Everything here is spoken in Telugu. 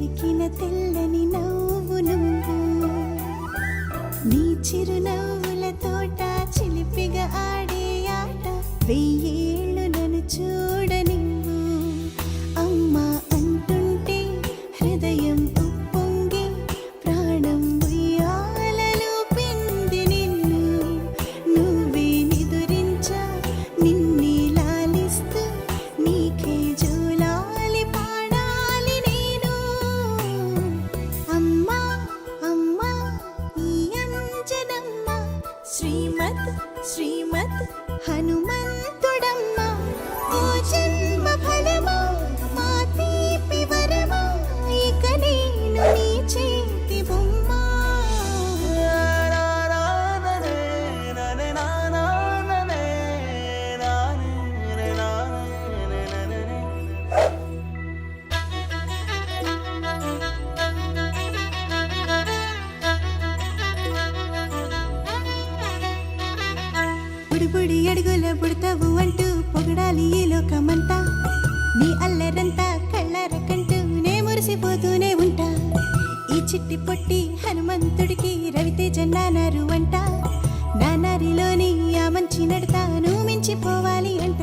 చిలికిన తెల్లని నవ్వు నువ్వు నీ చిరునవ్వుల తోట చిలిపిగా ఆడే ఆట వెయ్యేళ్ళు నన్ను చూడనివ్వు అమ్మా అంటుంటే హృదయం ఉప్పొంగి ప్రాణం ఉయ్యాలలో పిండి నిన్ను నువ్వే నిదురించా నిన్నే లాలిస్తూ నీకే జోలాలి పాడాలి నేను అమ్మా అమ్మా ఈ అంజనమ్మ శ్రీమత్ శ్రీమత్ హనుమంతుడమ్మ ఓ జన్మ ఫలమా మా తీపి వరమా ఇక నేను నీ చేతి బొమ్మ బుడి అడుగుల బుడతావు అంటూ పొగడాలి ఈ లోకమంతా నీ అల్లరంతా కళ్ళారకంటూ నే మురిసిపోతూనే ఉంటా ఈ చిట్టి పొట్టి హనుమంతుడికి రవితేజ నానారు అంట నానారిలోని ఆ మంచి నడతాను మించిపోవాలి అంట